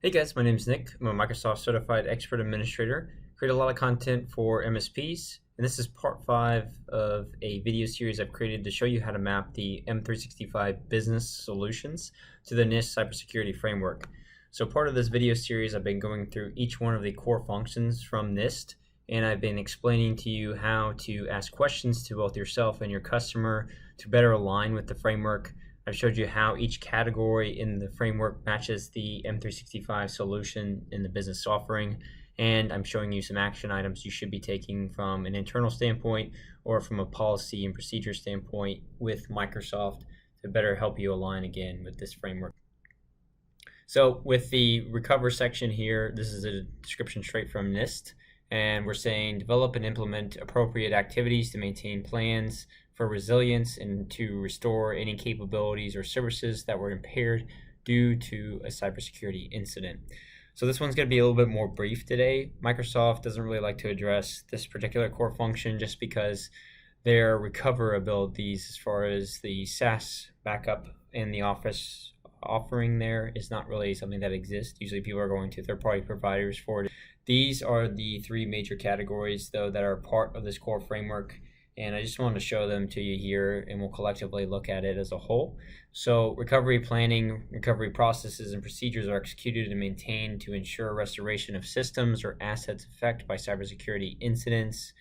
Hey guys, my name is Nick. I'm a Microsoft Certified Expert Administrator. Create a lot of content for MSPs, and this is part 5 of a video series I've created to show you how to map the M365 business solutions to the NIST Cybersecurity framework. So part of this video series, I've been going through each one of the core functions from NIST, and I've been explaining to you how to ask questions to both yourself and your customer to better align with the framework. I've showed you how each category in the framework matches the M365 solution in the business offering, and I'm showing you some action items you should be taking from an internal standpoint or from a policy and procedure standpoint with Microsoft to better help you align again with this framework. So with the recover section here, this is a description straight from NIST, and we're saying develop and implement appropriate activities to maintain plans for resilience and to restore any capabilities or services that were impaired due to a cybersecurity incident. So this one's going to be a little bit more brief today. Microsoft doesn't really like to address this particular core function just because their recoverabilities as far as the SaaS backup in the Office offering there is not really something that exists. Usually people are going to third-party providers for it. These are the 3 major categories though that are part of this core framework, and I just wanted to show them to you here, and we'll collectively look at it as a whole. So recovery planning, recovery processes and procedures are executed and maintained to ensure restoration of systems or assets affected by cybersecurity incidents.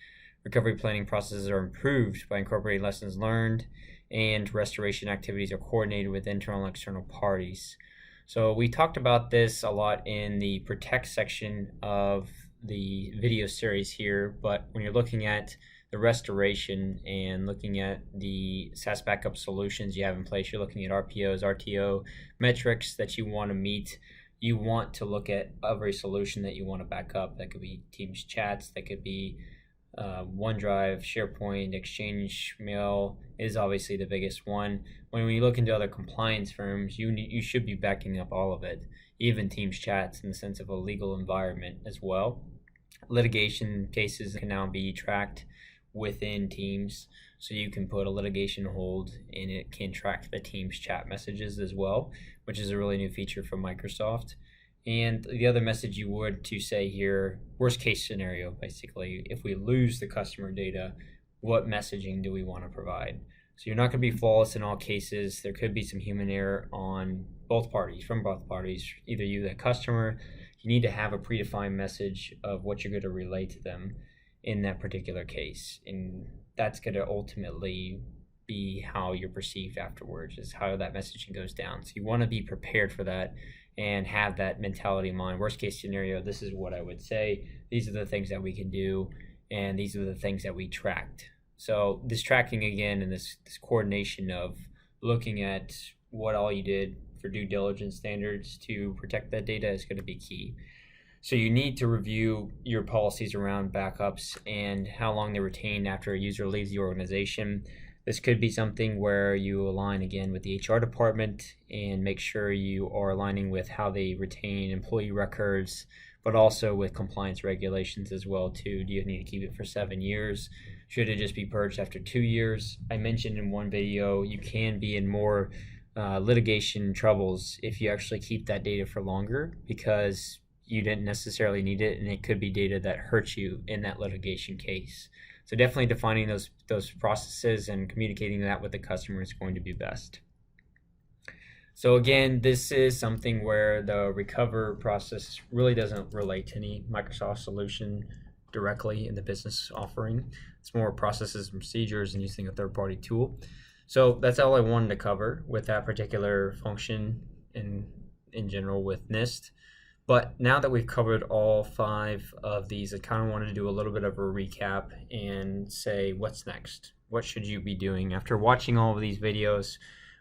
Recovery planning processes are improved by incorporating lessons learned, and restoration activities are coordinated with internal and external parties. So we talked about this a lot in the protect section of the video series here, but when you're looking at the restoration and looking at the SaaS backup solutions you have in place, you're looking at RPOs, RTO metrics that you want to meet. You want to look at every solution that you want to back up. That could be Teams chats, that could be OneDrive, SharePoint, Exchange Mail is obviously the biggest one. When we look into other compliance firms, you should be backing up all of it, even Teams chats in the sense of a legal environment as well. Litigation cases can now be tracked within Teams, so you can put a litigation hold and it can track the Teams chat messages as well, which is a really new feature from Microsoft. And the other message you would to say here, worst case scenario, basically, if we lose the customer data, what messaging do we want to provide? So you're not going to be flawless in all cases. There could be some human error on both parties, from both parties, either you, the customer. You need to have a predefined message of what you're going to relay to them in that particular case. And that's going to ultimately be how you're perceived afterwards, is how that messaging goes down. So you want to be prepared for that and have that mentality in mind. Worst case scenario, this is what I would say. These are the things that we can do, and these are the things that we tracked. So this tracking again, and this coordination of looking at what all you did for due diligence standards to protect that data is going to be key. So you need to review your policies around backups and how long they retain after a user leaves the organization. This could be something where you align again with the HR department and make sure you are aligning with how they retain employee records, but also with compliance regulations as well too. Do you need to keep it for 7 years? Should it just be purged after 2 years? I mentioned in one video you can be in more litigation troubles if you actually keep that data for longer because you didn't necessarily need it, and it could be data that hurts you in that litigation case. So definitely defining those processes and communicating that with the customer is going to be best. So again, this is something where the recover process really doesn't relate to any Microsoft solution directly in the business offering. It's more processes and procedures and using a third-party tool. So that's all I wanted to cover with that particular function in general with NIST. But now that we've covered all 5 of these, I kind of wanted to do a little bit of a recap and say what's next. What should you be doing after watching all of these videos?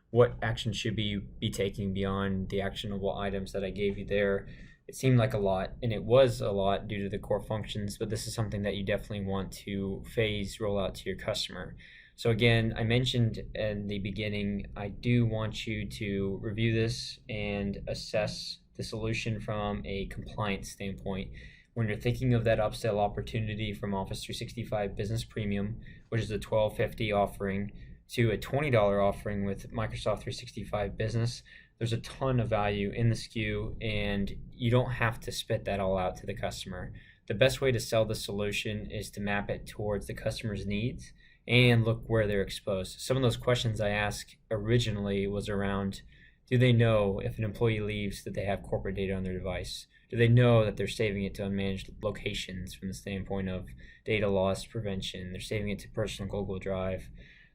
What action should you be taking beyond the actionable items that I gave you there? It seemed like a lot, and it was a lot due to the core functions, but this is something that you definitely want to phase roll out to your customer. So again, I mentioned in the beginning, I do want you to review this and assess the solution from a compliance standpoint. When you're thinking of that upsell opportunity from Office 365 Business Premium, which is a $12.50 offering, to a $20 offering with Microsoft 365 Business, there's a ton of value in the SKU, and you don't have to spit that all out to the customer. The best way to sell the solution is to map it towards the customer's needs and look where they're exposed. Some of those questions I asked originally was around, do they know if an employee leaves that they have corporate data on their device? Do they know that they're saving it to unmanaged locations from the standpoint of data loss prevention? They're saving it to personal Google Drive.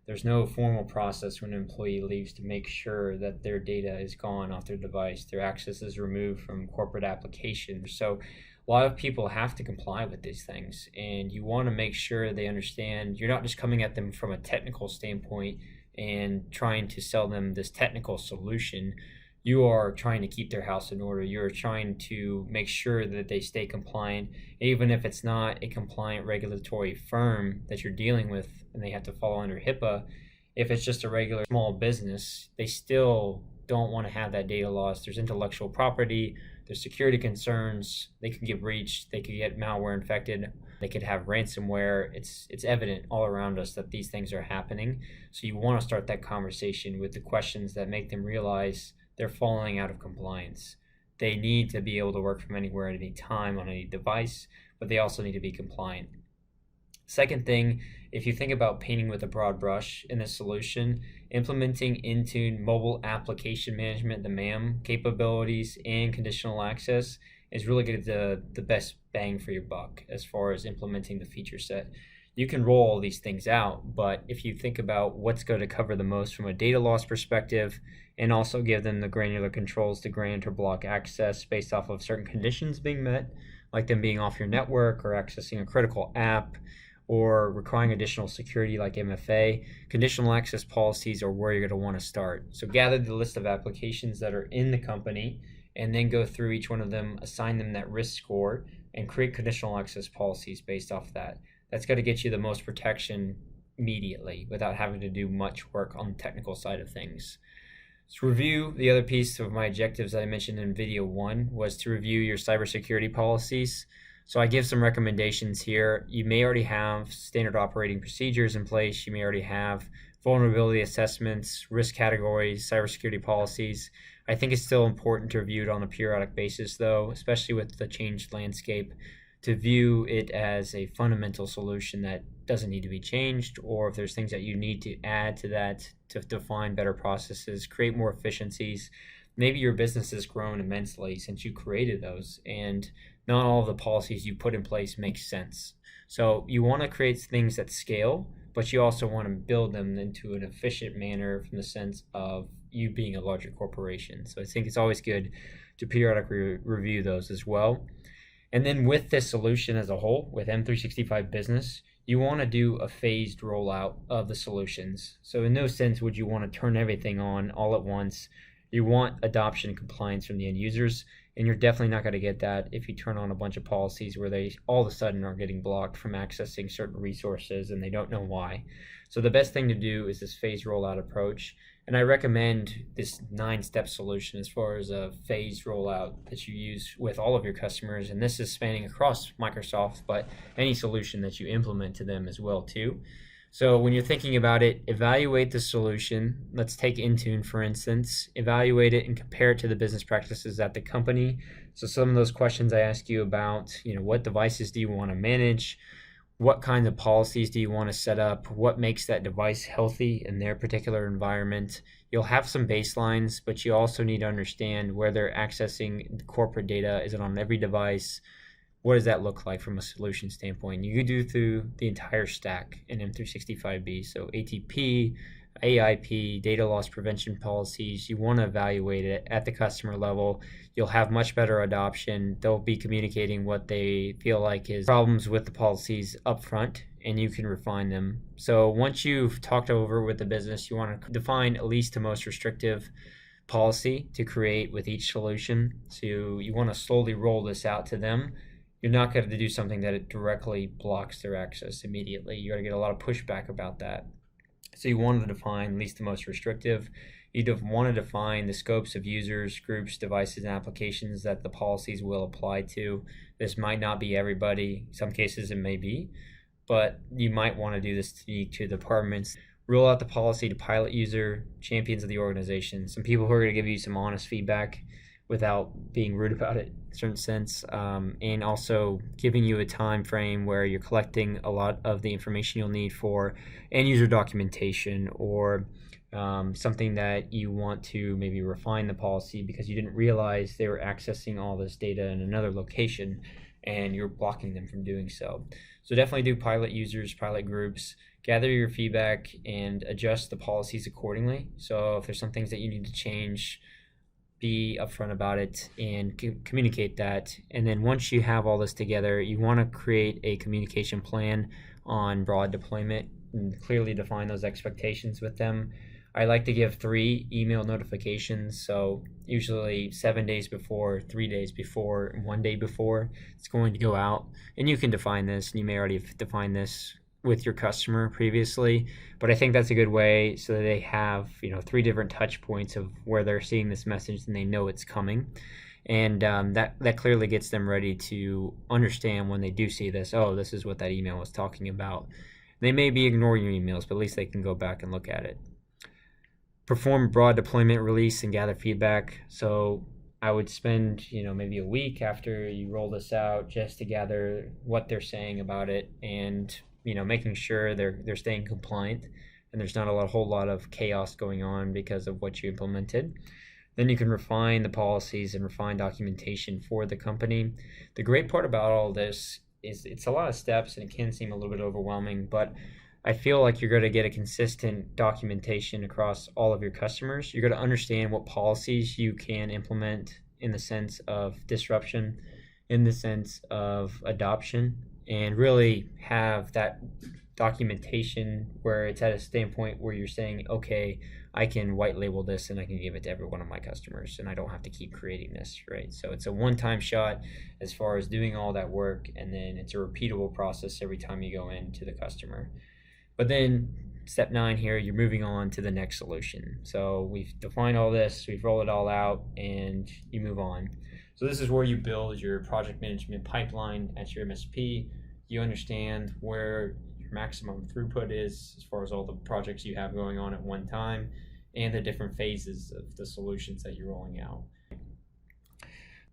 There's no formal process when an employee leaves to make sure that their data is gone off their device, their access is removed from corporate applications. So a lot of people have to comply with these things, and you want to make sure they understand you're not just coming at them from a technical standpoint and trying to sell them this technical solution. You are trying to keep their house in order. You're trying to make sure that they stay compliant, even if it's not a compliant regulatory firm that you're dealing with and they have to follow under HIPAA. If it's just a regular small business, they still don't want to have that data loss. There's intellectual property, there's security concerns, they could get breached, they could get malware infected, they could have ransomware. It's evident all around us that these things are happening. So you want to start that conversation with the questions that make them realize they're falling out of compliance. They need to be able to work from anywhere at any time on any device, but they also need to be compliant. Second thing, if you think about painting with a broad brush in this solution, implementing into mobile application management, the MAM capabilities and conditional access is really going to get the best bang for your buck as far as implementing the feature set. You can roll all these things out, but if you think about what's going to cover the most from a data loss perspective and also give them the granular controls to grant or block access based off of certain conditions being met, like them being off your network or accessing a critical app or requiring additional security like MFA, conditional access policies are where you're going to want to start. So gather the list of applications that are in the company and then go through each one of them, assign them that risk score, and create conditional access policies based off that. That's going to get you the most protection immediately without having to do much work on the technical side of things. Let's review the other piece of my objectives that I mentioned in video 1 was to review your cybersecurity policies. So I give some recommendations here. You may already have standard operating procedures in place. You may already have vulnerability assessments, risk categories, cybersecurity policies. I think it's still important to review it on a periodic basis though, especially with the changed landscape, to view it as a fundamental solution that doesn't need to be changed, or if there's things that you need to add to that to define better processes, create more efficiencies. Maybe your business has grown immensely since you created those, and not all of the policies you put in place make sense. So you want to create things that scale, but you also want to build them into an efficient manner from the sense of you being a larger corporation. So I think it's always good to periodically review those as well. And then with this solution as a whole, with M365 Business, you want to do a phased rollout of the solutions. So in no sense would you want to turn everything on all at once. You want adoption and compliance from the end users, and you're definitely not going to get that if you turn on a bunch of policies where they all of a sudden are getting blocked from accessing certain resources and they don't know why. So the best thing to do is this phased rollout approach. And I recommend this 9-step solution as far as a phased rollout that you use with all of your customers. And this is spanning across Microsoft, but any solution that you implement to them as well too. So when you're thinking about it, evaluate the solution. Let's take Intune, for instance. Evaluate it and compare it to the business practices at the company. So some of those questions I ask you about, what devices do you want to manage? What kinds of policies do you want to set up? What makes that device healthy in their particular environment? You'll have some baselines, but you also need to understand where they're accessing corporate data. Is it on every device? What does that look like from a solution standpoint? You could do through the entire stack in M365B. So ATP, AIP, data loss prevention policies. You want to evaluate it at the customer level. You'll have much better adoption. They'll be communicating what they feel like is problems with the policies up front, and you can refine them. So once you've talked over with the business, you want to define at least the most restrictive policy to create with each solution. So you want to slowly roll this out to them. You're not going to do something that it directly blocks their access immediately. You're going to get a lot of pushback about that. So you want to define at least the most restrictive. You want to define the scopes of users, groups, devices, and applications that the policies will apply to. This might not be everybody. In some cases it may be, but you might want to do this to the departments. roll out the policy to pilot user champions of the organization, some people who are going to give you some honest feedback without being rude about it in a certain sense, and also giving you a time frame where you're collecting a lot of the information you'll need for end user documentation, or something that you want to maybe refine the policy because you didn't realize they were accessing all this data in another location and you're blocking them from doing so. So definitely do pilot users, pilot groups, gather your feedback, and adjust the policies accordingly. So if there's some things that you need to change, be upfront about it and communicate that. And then once you have all this together, you want to create a communication plan on broad deployment and clearly define those expectations with them. I like to give 3 email notifications, so usually 7 days before, 3 days before, and 1 day before it's going to go out. And you can define this, and you may already have defined this with your customer previously, but I think that's a good way so that they have 3 different touch points of where they're seeing this message and they know it's coming. And that clearly gets them ready to understand when they do see this, oh, this is what that email was talking about. They may be ignoring your emails, but at least they can go back and look at it. Perform broad deployment release and gather feedback. So I would spend maybe a week after you roll this out just to gather what they're saying about it, and making sure they're staying compliant and there's not a whole lot of chaos going on because of what you implemented. Then you can refine the policies and refine documentation for the company. The great part about all this is it's a lot of steps and it can seem a little bit overwhelming, but I feel like you're going to get a consistent documentation across all of your customers. You're going to understand what policies you can implement in the sense of disruption, in the sense of adoption, and really have that documentation where it's at a standpoint where you're saying, okay, I can white label this and I can give it to every one of my customers and I don't have to keep creating this, right? So it's a one-time shot as far as doing all that work, and then it's a repeatable process every time you go into the customer. But then step 9 here, you're moving on to the next solution. So we've defined all this, we've rolled it all out, and you move on. So this is where you build your project management pipeline at your MSP. You understand where your maximum throughput is as far as all the projects you have going on at one time and the different phases of the solutions that you're rolling out.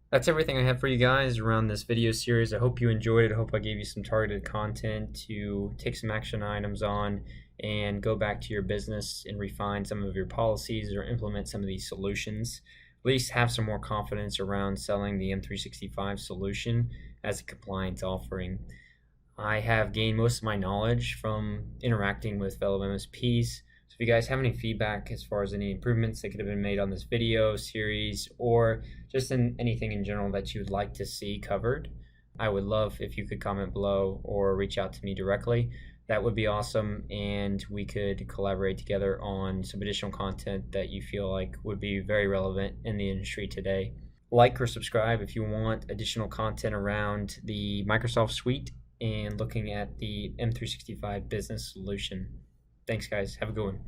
That's everything I have for you guys around this video series. I hope you enjoyed it. I hope I gave you some targeted content to take some action items on and go back to your business and refine some of your policies or implement some of these solutions. At least have some more confidence around selling the M365 solution as a compliance offering. I have gained most of my knowledge from interacting with fellow MSPs. So if you guys have any feedback as far as any improvements that could have been made on this video series, or just in anything in general that you would like to see covered, I would love if you could comment below or reach out to me directly. That would be awesome, and we could collaborate together on some additional content that you feel like would be very relevant in the industry today. Like or subscribe if you want additional content around the Microsoft Suite and looking at the M365 business solution. Thanks, guys. Have a good one.